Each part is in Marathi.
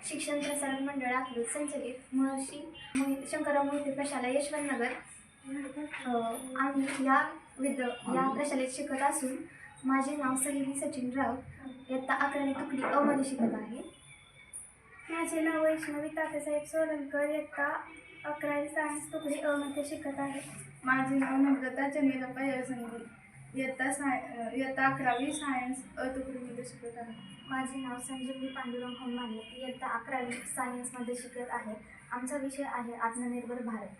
शिक्षण प्रसारण मंडळ अकलूज संचलित महर्षी शंकरराव मोहिते प्रशाला यशवंतनगर आम्ही या प्रशालेत शिकत असून माझे नाव सहिली सचिन राऊत इयत्ता 11वी तुकडी अ मध्ये शिकत आहे. माझे नाव वैष्णवी तात्यासाहेब सोलनकर इयत्ता 11वी सायन्स तुकडी अ मध्ये शिकत आहे. माझे नाव नम्रता चंद्रप्पा यळसंगी इयत्ता 11वी सायन्स अ तुकडीमध्ये शिकत आहे. माझे नाव संजीवनी पांडुरंग होमाने इयत्ता 11वी सायन्समध्ये शिकत आहे. आमचा विषय आहे आत्मनिर्भर भारत.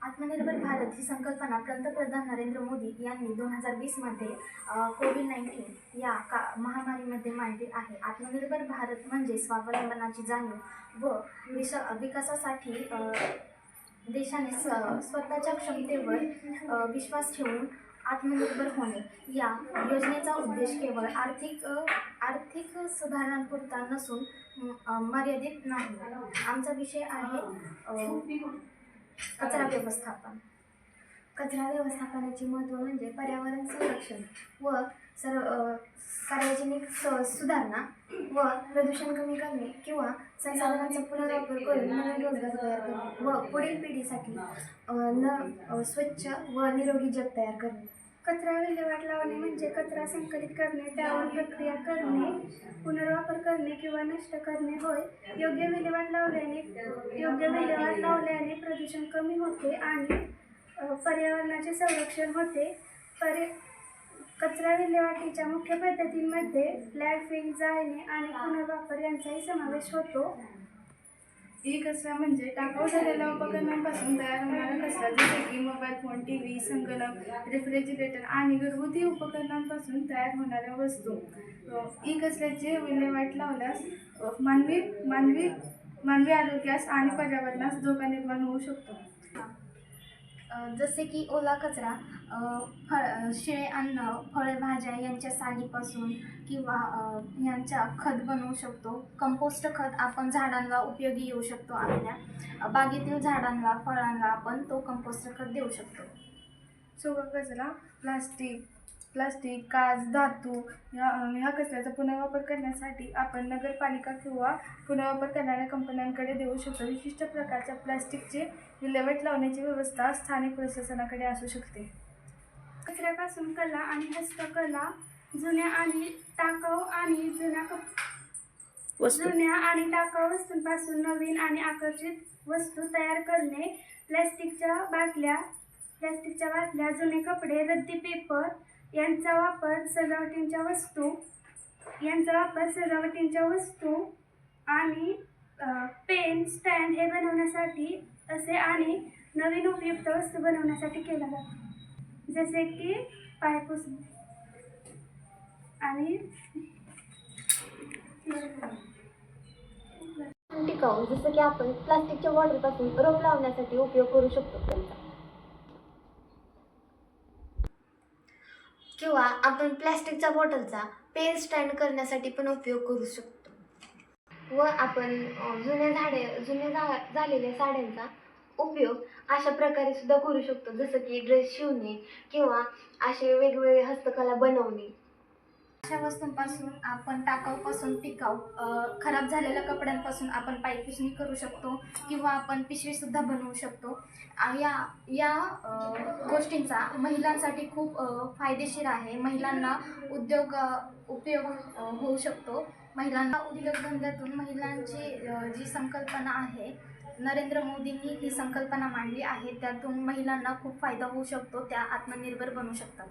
आत्मनिर्भर भारत ही संकल्पना पंतप्रधान नरेंद्र मोदी यांनी 2020मध्ये कोविड-19 या महामारीमध्ये मांडली आहे. आत्मनिर्भर भारत म्हणजे स्वावलंबनाची जाणीव व विकासासाठी देशाने स्वतःच्या क्षमतेवर विश्वास ठेवून आत्मनिर्भर होणे. या योजनेचा उद्देश केवळ आर्थिक सुधारणांपुरता नसून मर्यादित नाही. आमचा विषय आहे कचरा व्यवस्थापन. कचरा व्यवस्थापनाचे महत्त्व म्हणजे पर्यावरण संरक्षण व सार्वजनिक सुधारणा व प्रदूषण कमी करणे किंवा संसाधनांचा पुनर्वापर करून नवीन रोजगार तयार करणे व पुढील पिढीसाठी स्वच्छ व निरोगी जग तयार करणे. कचरा विल्हेवाट लावणे म्हणजे कचरा संकलित करणे, त्यावर प्रक्रिया करणे, पुनर्वापर करणे किंवा नष्ट करणे होय. योग्य विल्हेवाट लावल्याने प्रदूषण कमी होते आणि पर्यावरणाचे संरक्षण होते. कचरा विल्हेवाटीच्या मुख्य पद्धतींमध्ये लँडफिल, जाळणे आणि पुनर्वापर यांचाही समावेश होतो. कचरा म्हणजे टाकाऊ झालेल्या उपकरणांपासून तयार होणारा कचरा, जसे की मोबाईल फोन, टीव्ही, संगणक, रेफ्रिजरेटर आणि घरगुती उपकरणांपासून तयार होणाऱ्या वस्तू. कचऱ्याचे विल्हेवाट लावल्यास मानवी आरोग्यास आणि पर्यावरणास धोका निर्माण होऊ शकतो. जसे की ओला कचरा शिळे अन्न, फळभाज्या यांच्या सालीपासून किंवा यांच्या खत बनवू शकतो. कंपोस्ट खत आपण झाडांना उपयोगी येऊ शकतो. आपल्या बागेतील झाडांना, फळांना आपण तो कंपोस्ट खत देऊ शकतो. सुका कचरा प्लास्टिक, काच, धातू ह्या कचऱ्याचा पुनर्वापर करण्यासाठी आपण नगरपालिका किंवा पुनर्वापर करणाऱ्या कंपन्यांकडे देऊ शकतो. विशिष्ट प्रकारच्या प्लास्टिकचे विल्हेवाट लावण्याची व्यवस्था स्थानिक प्रशासनाकडे असू शकते. कचऱ्यापासून कला आणि हस्तकला, जुन्या आणि टाकाऊ वस्तूंपासून नवीन आणि आकर्षक वस्तू तयार करणे. प्लास्टिकच्या बाटल्या, जुने कपडे, रद्दी पेपर यांचा वापर सजावटींच्या वस्तू आणि पेन स्टँड हे बनवण्यासाठी आणि नवीन उपयुक्त वस्तू बनवण्यासाठी केला जातो. जसे की पायपूस आणि टिकाऊ, जसं की आपण प्लास्टिकच्या बॉटलपासून रोप लावण्यासाठी उपयोग करू शकतो त्यांचा, किंवा आपण प्लास्टिकच्या बॉटलचा पेन स्टँड करण्यासाठी पण उपयोग करू शकतो. व आपण जुन्या झालेल्या साड्यांचा उपयोग अशा प्रकारे सुद्धा करू शकतो, जसं की ड्रेस शिवणे किंवा असे वेगवेगळे हस्तकला बनवणे. अशा वस्तूंपासून आपण टाकाऊपासून टिकाऊ, खराब झालेल्या कपड्यांपासून आपण पायपुसणी करू शकतो किंवा आपण पिशवीसुद्धा बनवू शकतो. या गोष्टींचा महिलांसाठी खूप फायदेशीर आहे. महिलांना उपयोग होऊ शकतो. महिलांना उद्योगधंद्यातून महिलांची जी संकल्पना आहे, नरेंद्र मोदींनी ही संकल्पना मांडली आहे, त्यातून महिलांना खूप फायदा होऊ शकतो. त्या आत्मनिर्भर बनू शकतात.